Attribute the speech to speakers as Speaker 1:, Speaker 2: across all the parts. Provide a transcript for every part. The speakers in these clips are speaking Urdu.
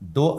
Speaker 1: 2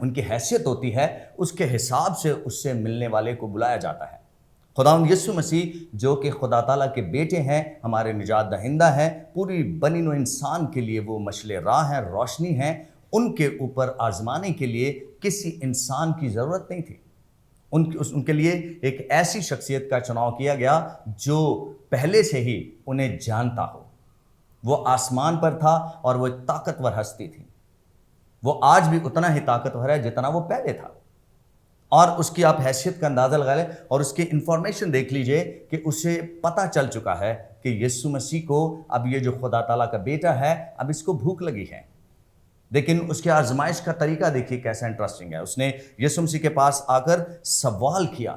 Speaker 1: ان کی حیثیت ہوتی ہے اس کے حساب سے اس سے ملنے والے کو بلایا جاتا ہے۔ خداوند یسوع مسیح جو کہ خدا تعالیٰ کے بیٹے ہیں، ہمارے نجات دہندہ ہیں، پوری بنی نوع انسان کے لیے وہ مشعل راہ ہیں، روشنی ہیں، ان کے اوپر آزمانے کے لیے کسی انسان کی ضرورت نہیں تھی۔ ان کے لیے ایک ایسی شخصیت کا چناؤ کیا گیا جو پہلے سے ہی انہیں جانتا ہو۔ وہ آسمان پر تھا اور وہ ایک طاقتور ہستی تھی۔ وہ آج بھی اتنا ہی طاقتور ہے جتنا وہ پہلے تھا، اور اس کی آپ حیثیت کا اندازہ لگا لیں اور اس کی انفارمیشن دیکھ لیجئے کہ اسے پتہ چل چکا ہے کہ یسوع مسیح کو اب یہ جو خدا تعالیٰ کا بیٹا ہے اب اس کو بھوک لگی ہے۔ لیکن اس کے آزمائش کا طریقہ دیکھیے کیسا انٹرسٹنگ ہے۔ اس نے یسوع مسیح کے پاس آ کر سوال کیا،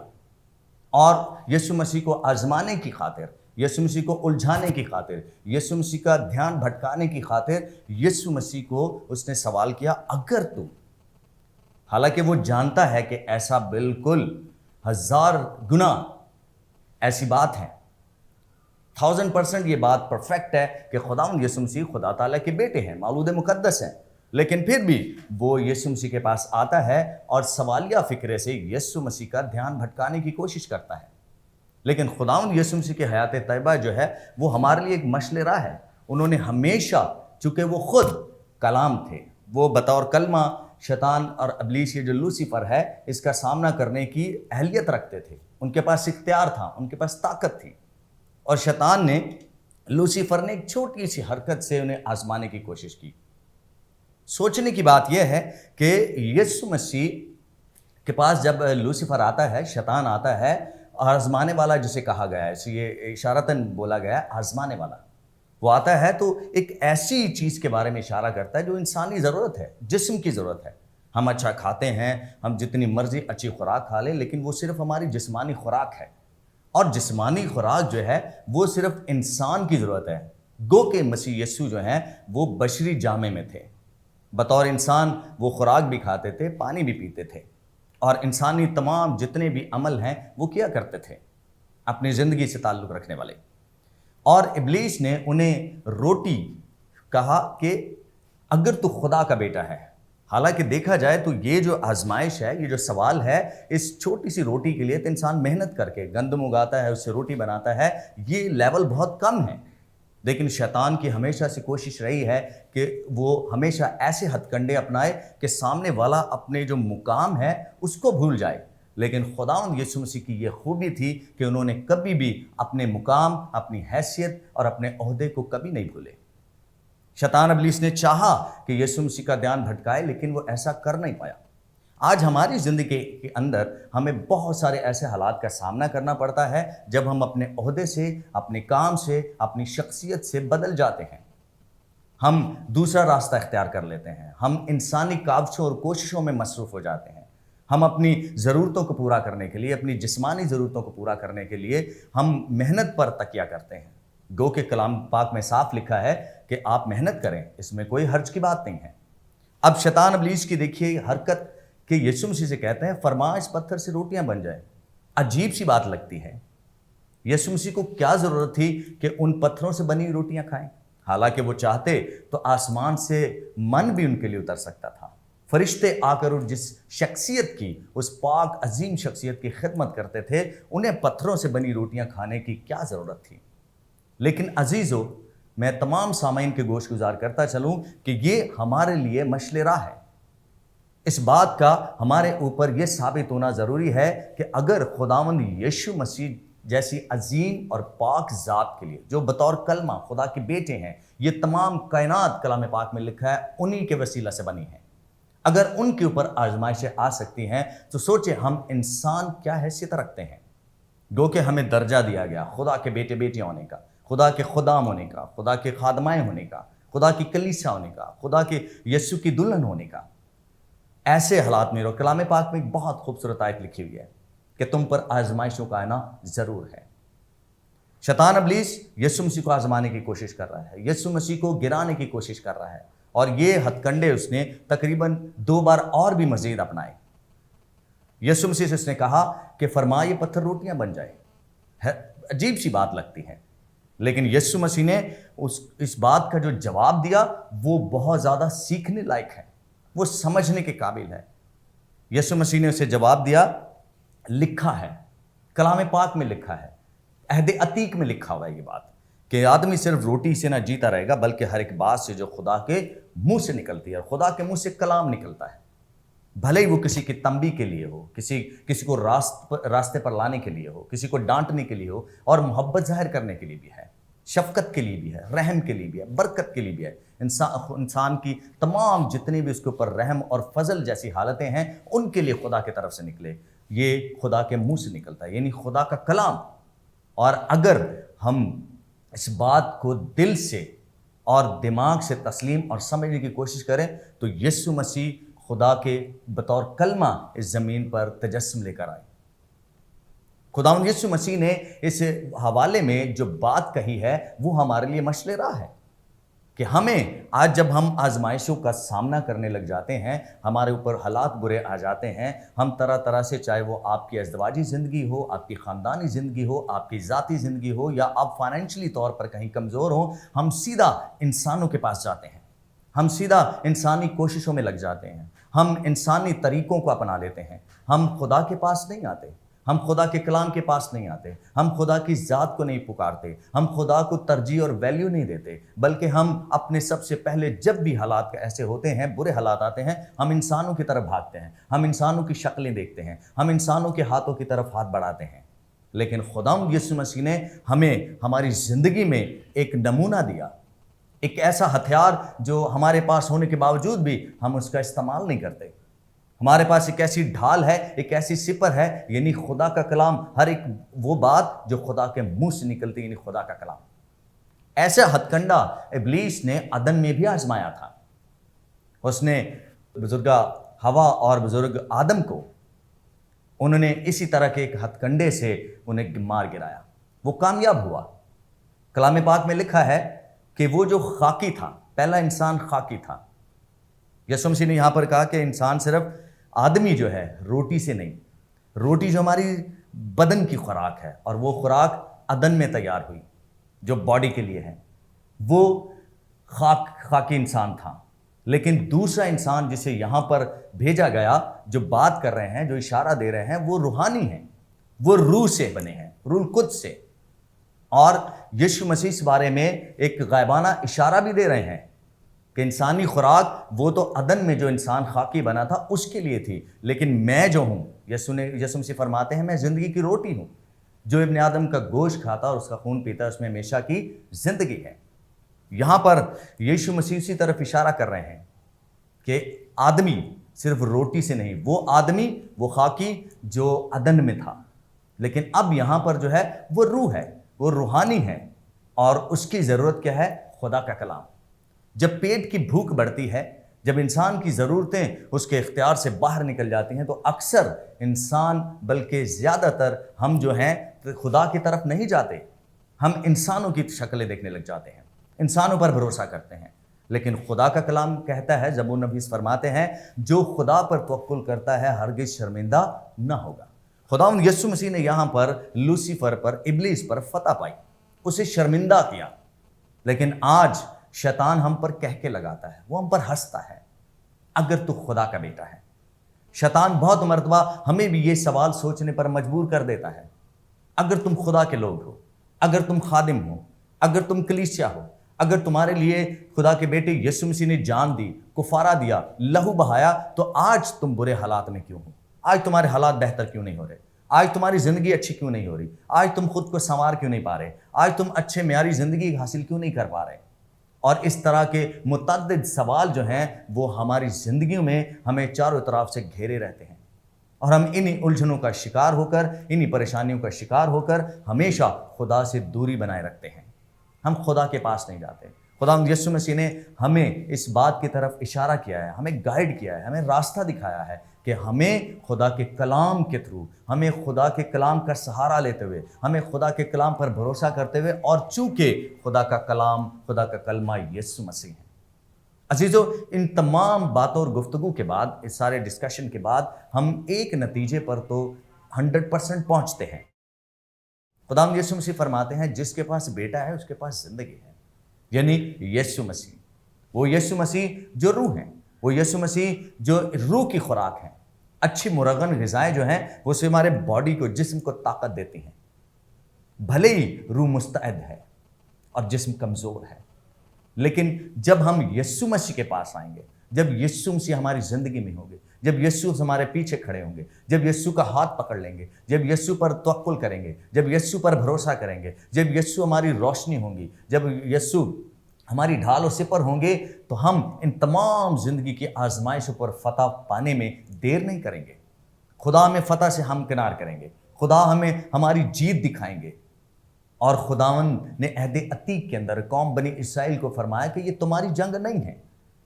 Speaker 1: اور یسوع مسیح کو آزمانے کی خاطر، یسوع مسیح کو الجھانے کی خاطر، یسوع مسیح کا دھیان بھٹکانے کی خاطر یسوع مسیح کو اس نے سوال کیا، اگر تو، حالانکہ وہ جانتا ہے کہ ایسا بالکل 1000 گنا ایسی بات ہے، 1000% یہ بات پرفیکٹ ہے کہ خداوند یسوع مسیح خدا تعالیٰ کے بیٹے ہیں، مولود مقدس ہیں، لیکن پھر بھی وہ یسوع مسیح کے پاس آتا ہے اور سوالیہ فکرے سے یسوع مسیح کا دھیان بھٹکانے کی کوشش کرتا ہے۔ لیکن خداوند یسوع مسیح کی حیات طیبہ جو ہے وہ ہمارے لیے ایک مشعل راہ ہے۔ انہوں نے ہمیشہ، چونکہ وہ خود کلام تھے، وہ بطور کلمہ شیطان اور ابلیس، یہ جو لوسیفر ہے، اس کا سامنا کرنے کی اہلیت رکھتے تھے۔ ان کے پاس اختیار تھا، ان کے پاس طاقت تھی، اور شیطان نے، لوسیفر نے ایک چھوٹی سی حرکت سے انہیں آزمانے کی کوشش کی۔ سوچنے کی بات یہ ہے کہ یسوع مسیح کے پاس جب لوسیفر آتا ہے، شیطان آتا ہے، آزمانے والا جسے کہا گیا ہے، یہ اشارتاً بولا گیا ہے آزمانے والا، وہ آتا ہے تو ایک ایسی چیز کے بارے میں اشارہ کرتا ہے جو انسانی ضرورت ہے، جسم کی ضرورت ہے۔ ہم اچھا کھاتے ہیں، ہم جتنی مرضی اچھی خوراک کھا لیں، لیکن وہ صرف ہماری جسمانی خوراک ہے، اور جسمانی خوراک جو ہے وہ صرف انسان کی ضرورت ہے۔ گو کہ مسیح یسوع جو ہیں وہ بشری جامے میں تھے، بطور انسان وہ خوراک بھی کھاتے تھے، پانی بھی پیتے تھے، اور انسانی تمام جتنے بھی عمل ہیں وہ کیا کرتے تھے اپنی زندگی سے تعلق رکھنے والے۔ اور ابلیس نے انہیں روٹی کہا کہ اگر تو خدا کا بیٹا ہے۔ حالانکہ دیکھا جائے تو یہ جو آزمائش ہے، یہ جو سوال ہے، اس چھوٹی سی روٹی کے لیے تو انسان محنت کر کے گندم اگاتا ہے، اس سے روٹی بناتا ہے، یہ لیول بہت کم ہے۔ لیکن شیطان کی ہمیشہ سے کوشش رہی ہے کہ وہ ہمیشہ ایسے ہتھ کنڈے اپنائے کہ سامنے والا اپنے جو مقام ہے اس کو بھول جائے۔ لیکن خداوند یسوع مسیح کی یہ خوبی تھی کہ انہوں نے کبھی بھی اپنے مقام، اپنی حیثیت اور اپنے عہدے کو کبھی نہیں بھولے۔ شیطان ابلیس نے چاہا کہ یسوع مسیح کا دھیان بھٹکائے، لیکن وہ ایسا کر نہیں پایا۔ آج ہماری زندگی کے اندر ہمیں بہت سارے ایسے حالات کا سامنا کرنا پڑتا ہے جب ہم اپنے عہدے سے، اپنے کام سے، اپنی شخصیت سے بدل جاتے ہیں، ہم دوسرا راستہ اختیار کر لیتے ہیں، ہم انسانی کاوشوں اور کوششوں میں مصروف ہو جاتے ہیں، ہم اپنی ضرورتوں کو پورا کرنے کے لیے، اپنی جسمانی ضرورتوں کو پورا کرنے کے لیے ہم محنت پر تکیہ کرتے ہیں۔ گو کہ کلام پاک میں صاف لکھا ہے کہ آپ محنت کریں، اس میں کوئی حرج کی بات نہیں ہے۔ اب شیطان ابلیس کی دیکھیے حرکت کہ یسوع مسیح سے کہتے ہیں فرما اس پتھر سے روٹیاں بن جائیں۔ عجیب سی بات لگتی ہے، یسوع مسیح کو کیا ضرورت تھی کہ ان پتھروں سے بنی روٹیاں کھائیں؟ حالانکہ وہ چاہتے تو آسمان سے من بھی ان کے لیے اتر سکتا تھا، فرشتے آ کر جس شخصیت کی، اس پاک عظیم شخصیت کی خدمت کرتے تھے، انہیں پتھروں سے بنی روٹیاں کھانے کی کیا ضرورت تھی؟ لیکن عزیزو، میں تمام سامعین کے گوش گزار کرتا چلوں کہ یہ ہمارے لیے مشعل راہ ہے۔ اس بات کا ہمارے اوپر یہ ثابت ہونا ضروری ہے کہ اگر خداوند یسوع مسیح جیسی عظیم اور پاک ذات کے لیے، جو بطور کلمہ خدا کے بیٹے ہیں، یہ تمام کائنات کلام پاک میں لکھا ہے انہی کے وسیلہ سے بنی ہیں، اگر ان کے اوپر آزمائشیں آ سکتی ہیں تو سوچیں ہم انسان کیا حیثیت رکھتے ہیں۔ گو کہ ہمیں درجہ دیا گیا خدا کے بیٹے بیٹیاں ہونے کا، خدا کے خدام ہونے کا، خدا کے خادمائیں ہونے کا، خدا کی کلیسا ہونے کا، خدا کے یسوع کی دلہن ہونے کا۔ ایسے حالات میں کلام پاک میں ایک بہت خوبصورت آیت لکھی ہوئی ہے کہ تم پر آزمائشوں کا آنا ضرور ہے۔ شیطان ابلیس یسوع مسیح کو آزمانے کی کوشش کر رہا ہے، یسوع مسیح کو گرانے کی کوشش کر رہا ہے، اور یہ ہتھ کنڈے اس نے تقریباً 2 بار اور بھی مزید اپنائے۔ یسوع مسیح سے اس نے کہا کہ فرما یہ پتھر روٹیاں بن جائے۔ عجیب سی بات لگتی ہے، لیکن یسوع مسیح نے اس بات کا جو جواب دیا وہ بہت زیادہ سیکھنے لائق ہے، وہ سمجھنے کے قابل ہے۔ یسوع مسیح نے اسے جواب دیا، لکھا ہے، کلام پاک میں لکھا ہے، عہد عتیق میں لکھا ہوا ہے یہ بات کہ آدمی صرف روٹی سے نہ جیتا رہے گا بلکہ ہر ایک بات سے جو خدا کے منہ سے نکلتی ہے، اور خدا کے منہ سے کلام نکلتا ہے، بھلے ہی وہ کسی کی تنبیہ کے لیے ہو، کسی کو راستے پر لانے کے لیے ہو، کسی کو ڈانٹنے کے لیے ہو، اور محبت ظاہر کرنے کے لیے بھی ہے، شفقت کے لیے بھی ہے، رحم کے لیے بھی ہے، برکت کے لیے بھی ہے۔ انسان کی تمام جتنی بھی اس کے اوپر رحم اور فضل جیسی حالتیں ہیں ان کے لیے خدا کی طرف سے نکلے، یہ خدا کے منہ سے نکلتا ہے، یعنی خدا کا کلام۔ اور اگر ہم اس بات کو دل سے اور دماغ سے تسلیم اور سمجھنے کی کوشش کریں تو یسوع مسیح خدا کے بطور کلمہ اس زمین پر تجسم لے کر آئے۔ خداوند یسوع مسیح نے اس حوالے میں جو بات کہی ہے وہ ہمارے لیے مشعل راہ ہے کہ ہمیں آج جب ہم آزمائشوں کا سامنا کرنے لگ جاتے ہیں، ہمارے اوپر حالات برے آ جاتے ہیں، ہم طرح طرح سے، چاہے وہ آپ کی ازدواجی زندگی ہو، آپ کی خاندانی زندگی ہو، آپ کی ذاتی زندگی ہو، یا آپ فائنینشلی طور پر کہیں کمزور ہوں، ہم سیدھا انسانوں کے پاس جاتے ہیں، ہم سیدھا انسانی کوششوں میں لگ جاتے ہیں، ہم انسانی طریقوں کو اپنا لیتے ہیں، ہم خدا کے پاس نہیں آتے، ہم خدا کے کلام کے پاس نہیں آتے، ہم خدا کی ذات کو نہیں پکارتے، ہم خدا کو ترجیح اور ویلیو نہیں دیتے، بلکہ ہم اپنے سب سے پہلے جب بھی حالات ایسے ہوتے ہیں، برے حالات آتے ہیں، ہم انسانوں کی طرف بھاگتے ہیں، ہم انسانوں کی شکلیں دیکھتے ہیں، ہم انسانوں کے ہاتھوں کی طرف ہاتھ بڑھاتے ہیں۔ لیکن خداوند یسوع مسیح نے ہمیں ہماری زندگی میں ایک نمونہ دیا، ایک ایسا ہتھیار جو ہمارے پاس ہونے کے باوجود بھی ہم اس کا استعمال نہیں کرتے۔ ہمارے پاس ایک ایسی ڈھال ہے، ایک ایسی سپر ہے، یعنی خدا کا کلام، ہر ایک وہ بات جو خدا کے منہ سے نکلتی، یعنی خدا کا کلام۔ ایسا ہتھ کنڈا ابلیس نے عدن میں بھی آزمایا تھا۔ اس نے بزرگہ ہوا اور بزرگ آدم کو، انہوں نے اسی طرح کے ایک ہتھ کنڈے سے انہیں مار گرایا، وہ کامیاب ہوا۔ کلام پاک میں لکھا ہے کہ وہ جو خاکی تھا، پہلا انسان خاکی تھا۔ یسوع مسیح نے یہاں پر کہا کہ انسان صرف آدمی جو ہے روٹی سے نہیں، روٹی جو ہماری بدن کی خوراک ہے، اور وہ خوراک عدن میں تیار ہوئی جو باڈی کے لیے ہے، وہ خاکی انسان تھا۔ لیکن دوسرا انسان جسے یہاں پر بھیجا گیا، جو بات کر رہے ہیں، جو اشارہ دے رہے ہیں، وہ روحانی ہیں، وہ روح سے بنے ہیں، روح القدس سے۔ اور یسوع مسیح اس بارے میں ایک غائبانہ اشارہ بھی دے رہے ہیں کہ انسانی خوراک وہ تو عدن میں جو انسان خاکی بنا تھا اس کے لیے تھی، لیکن میں جو ہوں، یسوع مسیح فرماتے ہیں، میں زندگی کی روٹی ہوں، جو ابن آدم کا گوشت کھاتا اور اس کا خون پیتا ہے اس میں ہمیشہ کی زندگی ہے۔ یہاں پر یسوع مسیح اسی طرف اشارہ کر رہے ہیں کہ آدمی صرف روٹی سے نہیں، وہ آدمی، وہ خاکی جو عدن میں تھا، لیکن اب یہاں پر جو ہے وہ روح ہے، وہ روحانی ہے، اور اس کی ضرورت کیا ہے؟ خدا کا کلام۔ جب پیٹ کی بھوک بڑھتی ہے، جب انسان کی ضرورتیں اس کے اختیار سے باہر نکل جاتی ہیں، تو اکثر انسان، بلکہ زیادہ تر ہم جو ہیں خدا کی طرف نہیں جاتے، ہم انسانوں کی شکلیں دیکھنے لگ جاتے ہیں، انسانوں پر بھروسہ کرتے ہیں۔ لیکن خدا کا کلام کہتا ہے، زبور نویس فرماتے ہیں، جو خدا پر توکل کرتا ہے ہرگز شرمندہ نہ ہوگا۔ خداوند یسوع مسیح نے یہاں پر لوسیفر پر، ابلیس پر فتح پائی، اسے شرمندہ کیا۔ لیکن آج شیطان ہم پر کہہ کے لگاتا ہے، وہ ہم پر ہنستا ہے، اگر تو خدا کا بیٹا ہے۔ شیطان بہت مرتبہ ہمیں بھی یہ سوال سوچنے پر مجبور کر دیتا ہے، اگر تم خدا کے لوگ ہو، اگر تم خادم ہو، اگر تم کلیسیا ہو، اگر تمہارے لیے خدا کے بیٹے یسوع مسیح نے جان دی، کفارہ دیا، لہو بہایا، تو آج تم برے حالات میں کیوں ہو؟ آج تمہارے حالات بہتر کیوں نہیں ہو رہے؟ آج تمہاری زندگی اچھی کیوں نہیں ہو رہی؟ آج تم خود کو سنوار کیوں نہیں پا رہے؟ آج تم اچھے معیاری زندگی حاصل کیوں نہیں کر پا رہے؟ اور اس طرح کے متعدد سوال جو ہیں وہ ہماری زندگیوں میں ہمیں چاروں طرف سے گھیرے رہتے ہیں، اور ہم انہی الجھنوں کا شکار ہو کر، انہی پریشانیوں کا شکار ہو کر ہمیشہ خدا سے دوری بنائے رکھتے ہیں، ہم خدا کے پاس نہیں جاتے۔ خداوند یسوع مسیح نے ہمیں اس بات کی طرف اشارہ کیا ہے، ہمیں گائیڈ کیا ہے، ہمیں راستہ دکھایا ہے کہ ہمیں خدا کے کلام کے تھرو، ہمیں خدا کے کلام کا سہارا لیتے ہوئے، ہمیں خدا کے کلام پر بھروسہ کرتے ہوئے، اور چونکہ خدا کا کلام، خدا کا کلمہ یسوع مسیح ہے۔ عزیزو، ان تمام باتوں اور گفتگو کے بعد، اس سارے ڈسکشن کے بعد، ہم ایک نتیجے پر تو 100% پہنچتے ہیں۔ خداوند یسوع مسیح فرماتے ہیں، جس کے پاس بیٹا ہے اس کے پاس زندگی ہے، یعنی یسوع مسیح، وہ یسوع مسیح جو روح ہیں، وہ یسوع مسیح جو روح کی خوراک ہیں۔ اچھی مرغن غذائیں جو ہیں وہ سے ہمارے باڈی کو جسم کو طاقت دیتی ہیں، بھلے ہی روح مستعد ہے اور جسم کمزور ہے، لیکن جب ہم یسوع مسیح کے پاس آئیں گے، جب یسوع مسیح ہماری زندگی میں ہوں گے، جب یسوع ہمارے پیچھے کھڑے ہوں گے، جب یسوع کا ہاتھ پکڑ لیں گے، جب یسوع پر توکل کریں گے، جب یسوع پر بھروسہ کریں گے، جب یسوع ہماری روشنی ہوں گی، جب یسوع ہماری ڈھال و سپر ہوں گے، تو ہم ان تمام زندگی کی آزمائشوں پر فتح پانے میں دیر نہیں کریں گے۔ خدا ہمیں فتح سے ہمکنار کریں گے، خدا ہمیں ہماری جیت دکھائیں گے۔ اور خداوند نے عہد عتیق کے اندر قوم بنی اسرائیل کو فرمایا کہ یہ تمہاری جنگ نہیں ہے،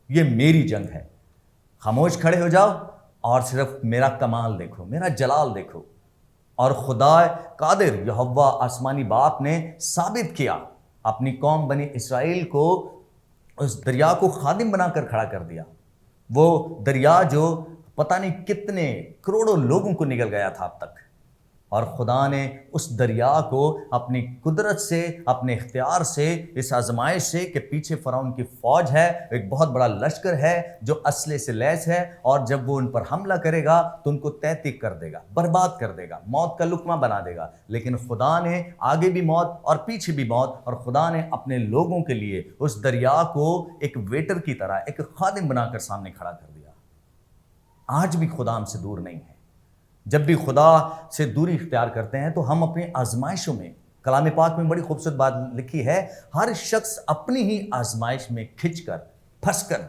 Speaker 1: یہ میری جنگ ہے۔ خاموش کھڑے ہو جاؤ اور صرف میرا کمال دیکھو، میرا جلال دیکھو۔ اور خدا قادر یہوہ آسمانی باپ نے ثابت کیا، اپنی قوم بنی اسرائیل کو اس دریا کو خادم بنا کر کھڑا کر دیا۔ وہ دریا جو پتہ نہیں کتنے کروڑوں لوگوں کو نگل گیا تھا اب تک، اور خدا نے اس دریا کو اپنی قدرت سے، اپنے اختیار سے، اس آزمائش سے کہ پیچھے فرعون کی فوج ہے، ایک بہت بڑا لشکر ہے جو اسلحے سے لیس ہے، اور جب وہ ان پر حملہ کرے گا تو ان کو تہتک کر دے گا، برباد کر دے گا، موت کا لقمہ بنا دے گا۔ لیکن خدا نے آگے بھی موت اور پیچھے بھی موت، اور خدا نے اپنے لوگوں کے لیے اس دریا کو ایک ویٹر کی طرح، ایک خادم بنا کر سامنے کھڑا کر دیا۔ آج بھی خدا ہم سے دور نہیں ہے۔ جب بھی خدا سے دوری اختیار کرتے ہیں تو ہم اپنی آزمائشوں میں، کلام پاک میں بڑی خوبصورت بات لکھی ہے، ہر شخص اپنی ہی آزمائش میں کھنچ کر، پھنس کر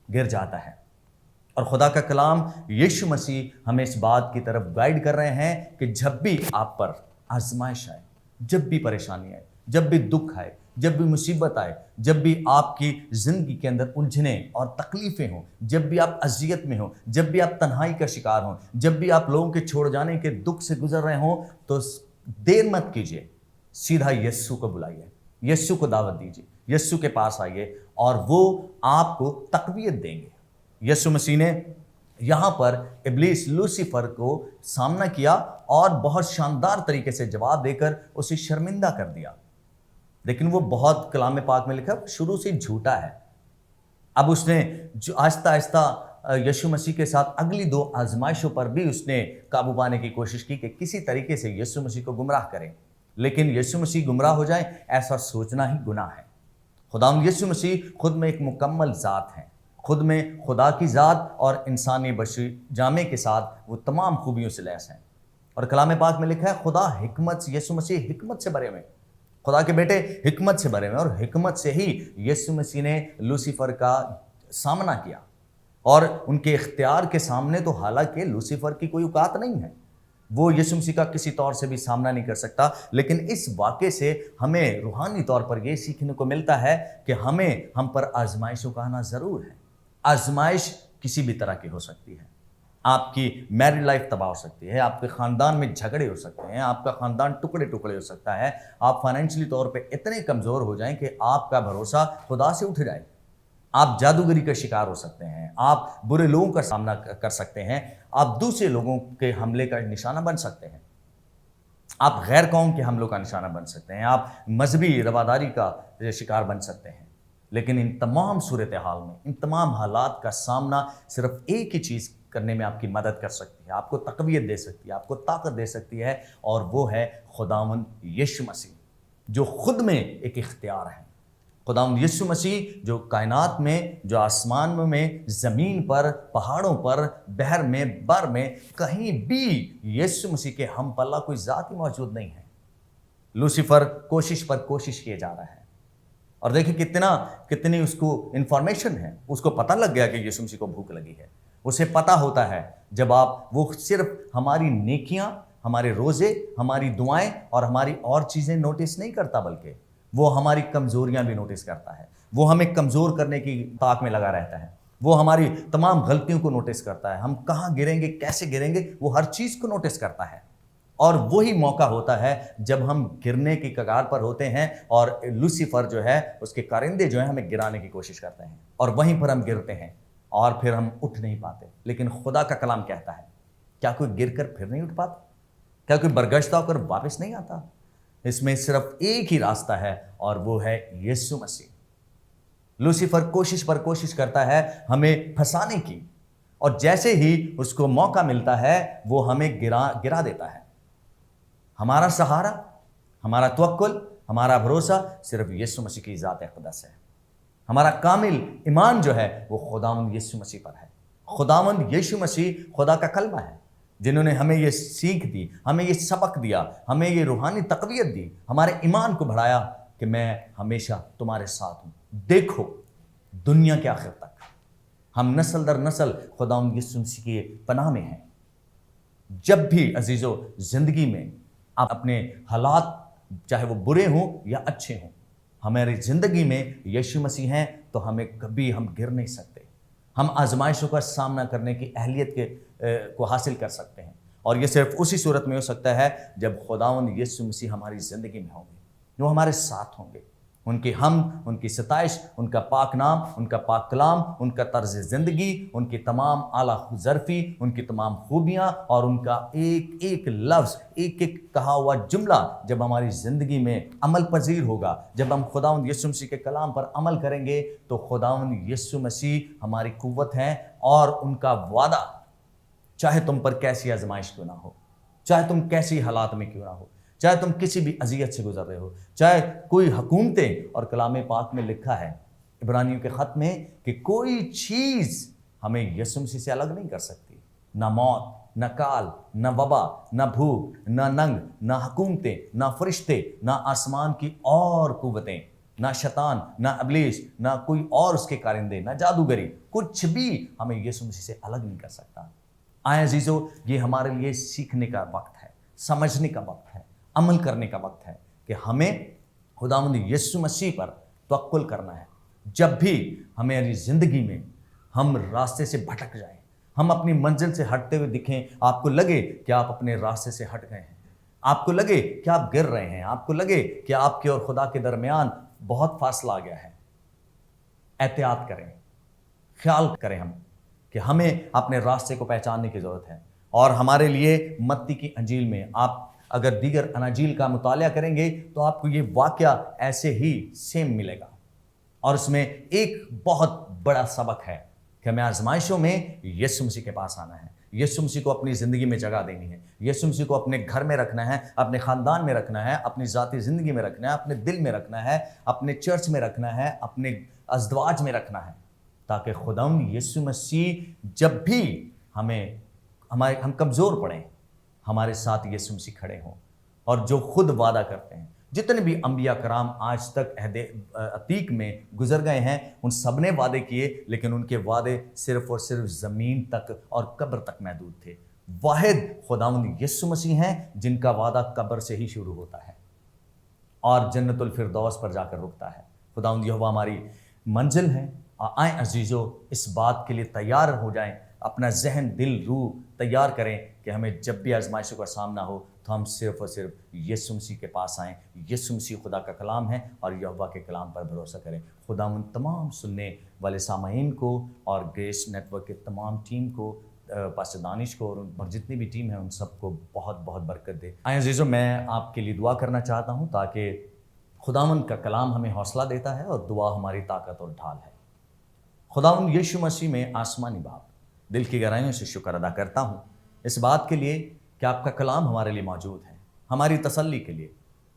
Speaker 1: گر جاتا ہے۔ اور خدا کا کلام یسوع مسیح ہمیں اس بات کی طرف گائیڈ کر رہے ہیں کہ جب بھی آپ پر آزمائش آئے، جب بھی پریشانی آئے، جب بھی دکھ آئے، جب بھی مصیبت آئے، جب بھی آپ کی زندگی کے اندر الجھنیں اور تکلیفیں ہوں، جب بھی آپ اذیت میں ہوں، جب بھی آپ تنہائی کا شکار ہوں، جب بھی آپ لوگوں کے چھوڑ جانے کے دکھ سے گزر رہے ہوں، تو دیر مت کیجیے، سیدھا یسوع کو بلائیے، یسوع کو دعوت دیجیے، یسوع کے پاس آئیے اور وہ آپ کو تقویت دیں گے۔ یسوع مسیح نے یہاں پر ابلیس لوسیفر کو سامنا کیا اور بہت شاندار طریقے سے جواب دے کر اسے شرمندہ کر دیا، لیکن وہ بہت کلام پاک میں لکھا شروع سے جھوٹا ہے۔ اب اس نے جو آہستہ آہستہ یسوع مسیح کے ساتھ اگلی 2 آزمائشوں پر بھی اس نے قابو پانے کی کوشش کی کہ کسی طریقے سے یسوع مسیح کو گمراہ کریں، لیکن یسوع مسیح گمراہ ہو جائیں ایسا سوچنا ہی گناہ ہے۔ خداوند یسوع مسیح خود میں ایک مکمل ذات ہے، خود میں خدا کی ذات اور انسانی بشری جامے کے ساتھ وہ تمام خوبیوں سے لیس ہیں۔ اور کلام پاک میں لکھا ہے خدا حکمت سے، یسوع مسیح حکمت سے بھرے ہوئے، خدا کے بیٹے حکمت سے بھرے ہوئے، اور حکمت سے ہی یسوع مسیح نے لوسیفر کا سامنا کیا۔ اور ان کے اختیار کے سامنے تو حالانکہ لوسیفر کی کوئی اوقات نہیں ہے، وہ یسوع مسیح کا کسی طور سے بھی سامنا نہیں کر سکتا، لیکن اس واقعے سے ہمیں روحانی طور پر یہ سیکھنے کو ملتا ہے کہ ہم پر آزمائشوں کا آنا ضرور ہے۔ آزمائش کسی بھی طرح کی ہو سکتی ہے، آپ کی میرڈ لائف تباہ ہو سکتی ہے، آپ کے خاندان میں جھگڑے ہو سکتے ہیں، آپ کا خاندان ٹکڑے ٹکڑے ہو سکتا ہے، آپ فائنینشلی طور پہ اتنے کمزور ہو جائیں کہ آپ کا بھروسہ خدا سے اٹھ جائے، آپ جادوگری کا شکار ہو سکتے ہیں، آپ برے لوگوں کا سامنا کر سکتے ہیں، آپ دوسرے لوگوں کے حملے کا نشانہ بن سکتے ہیں، آپ غیر قوم کے حملوں کا نشانہ بن سکتے ہیں، آپ مذہبی رواداری کا شکار بن سکتے ہیں۔ لیکن ان تمام صورتحال میں، ان تمام حالات کا سامنا صرف ایک ہی چیز کرنے میں آپ کی مدد کر سکتی ہے، آپ کو تقویت دے سکتی ہے، آپ کو طاقت دے سکتی ہے، اور وہ ہے خداوند یسوع مسیح جو خود میں ایک اختیار ہے۔ خداوند یسوع مسیح جو کائنات میں، جو آسمان میں، زمین پر، پہاڑوں پر، بحر میں، بر میں، کہیں بھی یسوع مسیح کے ہم پلہ کوئی ذات ہی موجود نہیں ہے۔ لوسیفر کوشش پر کوشش کیے جا رہا ہے، اور دیکھیں کتنی اس کو انفارمیشن ہے، اس کو پتہ لگ گیا کہ یسوع مسیح کو بھوک لگی ہے۔ اسے پتہ ہوتا ہے جب وہ صرف ہماری نیکیاں، ہمارے روزے، ہماری دعائیں اور ہماری اور چیزیں نوٹس نہیں کرتا، بلکہ وہ ہماری کمزوریاں بھی نوٹس کرتا ہے، وہ ہمیں کمزور کرنے کی طاق میں لگا رہتا ہے، وہ ہماری تمام غلطیوں کو نوٹس کرتا ہے، ہم کہاں گریں گے، کیسے گریں گے، وہ ہر چیز کو نوٹس کرتا ہے۔ اور وہی موقع ہوتا ہے جب ہم گرنے کی کگار پر ہوتے ہیں اور لوسیفر جو ہے، اس کے کارندے جو ہیں، ہمیں گرانے کی کوشش کرتے ہیں، اور وہیں پر ہم گرتے ہیں اور پھر ہم اٹھ نہیں پاتے۔ لیکن خدا کا کلام کہتا ہے کیا کوئی گر کر پھر نہیں اٹھ پاتا؟ کیا کوئی برگشتہ ہو کر واپس نہیں آتا؟ اس میں صرف ایک ہی راستہ ہے، اور وہ ہے یسوع مسیح۔ لوسیفر کوشش پر کوشش کرتا ہے ہمیں پھنسانے کی، اور جیسے ہی اس کو موقع ملتا ہے وہ ہمیں گرا دیتا ہے۔ ہمارا سہارا، ہمارا توکل، ہمارا بھروسہ صرف یسوع مسیح کی ذات اقدس ہے۔ ہمارا کامل ایمان جو ہے وہ خداوند یسوع مسیح پر ہے۔ خداوند یسوع مسیح خدا کا کلمہ ہے، جنہوں نے ہمیں یہ سیکھ دی، ہمیں یہ سبق دیا، ہمیں یہ روحانی تقویت دی، ہمارے ایمان کو بڑھایا کہ میں ہمیشہ تمہارے ساتھ ہوں، دیکھو دنیا کے آخر تک۔ ہم نسل در نسل خداوند یسوع مسیح کی پناہ میں ہیں۔ جب بھی عزیزو زندگی میں آپ اپنے حالات چاہے وہ برے ہوں یا اچھے ہوں، ہماری زندگی میں یسوع مسیح ہیں تو ہمیں کبھی ہم گر نہیں سکتے۔ ہم آزمائشوں کا سامنا کرنے کی اہلیت کو حاصل کر سکتے ہیں، اور یہ صرف اسی صورت میں ہو سکتا ہے جب خداوند یسوع مسیح ہماری زندگی میں ہوں گے، جو ہمارے ساتھ ہوں گے۔ ان کی حمد، ان کی ستائش، ان کا پاک نام، ان کا پاک کلام، ان کا طرز زندگی، ان کی تمام اعلیٰ ظرفی، ان کی تمام خوبیاں اور ان کا ایک ایک لفظ، ایک ایک کہا ہوا جملہ جب ہماری زندگی میں عمل پذیر ہوگا، جب ہم خداوند یسوع مسیح کے کلام پر عمل کریں گے تو خداوند یسوع مسیح ہماری قوت ہے، اور ان کا وعدہ چاہے تم پر کیسی آزمائش کیوں نہ ہو، چاہے تم کیسی حالات میں کیوں نہ ہو، چاہے تم کسی بھی اذیت سے گزر رہے ہو، چاہے کوئی حکومتیں، اور کلام پاک میں لکھا ہے عبرانیوں کے خط میں کہ کوئی چیز ہمیں یسوع مسیح سے الگ نہیں کر سکتی، نہ موت، نہ کال، نہ وبا، نہ بھوک، نہ ننگ، نہ حکومتیں، نہ فرشتے، نہ آسمان کی اور قوتیں، نہ شیطان، نہ ابلیس، نہ کوئی اور اس کے کارندے، نہ جادوگری، کچھ بھی ہمیں یسوع مسیح سے الگ نہیں کر سکتا۔ آئے عزیزو، یہ ہمارے لیے سیکھنے کا وقت ہے، سمجھنے کا وقت ہے، عمل کرنے کا وقت ہے کہ ہمیں خداوند یسوع مسیح پر توکل کرنا ہے۔ جب بھی ہماری زندگی میں ہم راستے سے بھٹک جائیں، ہم اپنی منزل سے ہٹتے ہوئے دکھیں، آپ کو لگے کہ آپ اپنے راستے سے ہٹ گئے ہیں، آپ کو لگے کہ آپ گر رہے ہیں، آپ کو لگے کہ آپ کے اور خدا کے درمیان بہت فاصلہ آ گیا ہے، احتیاط کریں، خیال کریں ہم کہ ہمیں اپنے راستے کو پہچاننے کی ضرورت ہے۔ اور ہمارے لیے متی کی انجیل میں آپ اگر دیگر اناجیل کا مطالعہ کریں گے تو آپ کو یہ واقعہ ایسے ہی سیم ملے گا، اور اس میں ایک بہت بڑا سبق ہے کہ ہمیں آزمائشوں میں یسوع مسیح کے پاس آنا ہے، یسوع مسیح کو اپنی زندگی میں جگہ دینی ہے، یسوع مسیح کو اپنے گھر میں رکھنا ہے، اپنے خاندان میں رکھنا ہے، اپنی ذاتی زندگی میں رکھنا ہے، اپنے دل میں رکھنا ہے، اپنے چرچ میں رکھنا ہے، اپنے ازدواج میں رکھنا ہے، تاکہ خداوند یسوع مسیح جب بھی ہم کمزور پڑیں، ہمارے ساتھ یسوع مسیح کھڑے ہوں، اور جو خود وعدہ کرتے ہیں۔ جتنے بھی انبیاء کرام آج تک عہد عتیق میں گزر گئے ہیں، ان سب نے وعدے کیے، لیکن ان کے وعدے صرف اور صرف زمین تک اور قبر تک محدود تھے۔ واحد خداوند یسوع مسیح ہیں جن کا وعدہ قبر سے ہی شروع ہوتا ہے اور جنت الفردوس پر جا کر رکتا ہے۔ خداوند یہوہ ہماری منزل ہے۔ آئیں عزیزو، اس بات کے لیے تیار ہو جائیں، اپنا ذہن، دل، روح تیار کریں کہ ہمیں جب بھی آزمائشوں کا سامنا ہو تو ہم صرف اور صرف یسوع مسیح کے پاس آئیں۔ یسوع مسیح خدا کا کلام ہے، اور یہوہ کے کلام پر بھروسہ کریں۔ خداوند تمام سننے والے سامعین کو اور گریس نیٹ ورک کے تمام ٹیم کو، پاسٹر دانش کو اور جتنی بھی ٹیم ہے، ان سب کو بہت بہت برکت دے۔ آئیں عزیزو، میں آپ کے لیے دعا کرنا چاہتا ہوں تاکہ خداوند کا کلام ہمیں حوصلہ دیتا ہے اور دعا ہماری طاقت اور ڈھال ہے۔ خداوند یسوع مسیح میں آسمانی باپ، دل کی گہرائیوں سے شکر ادا کرتا ہوں اس بات کے لیے کہ آپ کا کلام ہمارے لیے موجود ہے، ہماری تسلی کے لیے،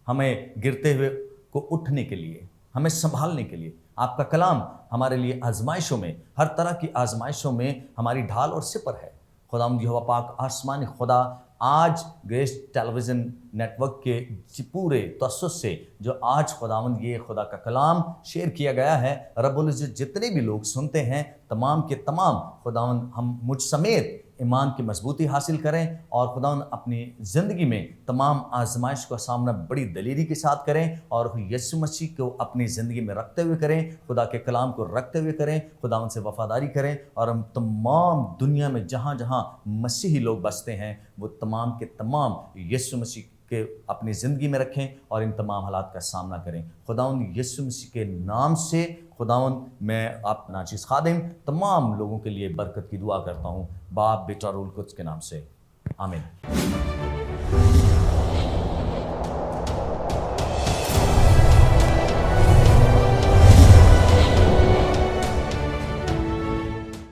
Speaker 1: ہمیں گرتے ہوئے کو اٹھنے کے لیے، ہمیں سنبھالنے کے لیے۔ آپ کا کلام ہمارے لیے آزمائشوں میں، ہر طرح کی آزمائشوں میں ہماری ڈھال اور سپر ہے۔ خداوند یہوہ پاک آسمانی خدا، آج گریس ٹیلی ویژن نیٹ ورک کے پورے تاسس سے جو آج خداوند یہ خدا کا کلام شیئر کیا گیا ہے، رب العزت جتنے بھی لوگ سنتے ہیں تمام کے تمام خداوند ہم مجھ سمیت ایمان کی مضبوطی حاصل کریں، اور خداوند اپنی زندگی میں تمام آزمائش کا سامنا بڑی دلیری کے ساتھ کریں، اور یسوع مسیح کو اپنی زندگی میں رکھتے ہوئے کریں، خدا کے کلام کو رکھتے ہوئے کریں، خداوند سے وفاداری کریں، اور ہم تمام دنیا میں جہاں جہاں مسیحی لوگ بستے ہیں وہ تمام کے تمام یسوع مسیح کہ اپنی زندگی میں رکھیں اور ان تمام حالات کا سامنا کریں۔ خداوند یسوع مسیح کے نام سے خداوند میں آپ ناچیز خادم تمام لوگوں کے لیے برکت کی دعا کرتا ہوں، باپ، بیٹا، روح القدس کے نام سے، آمین۔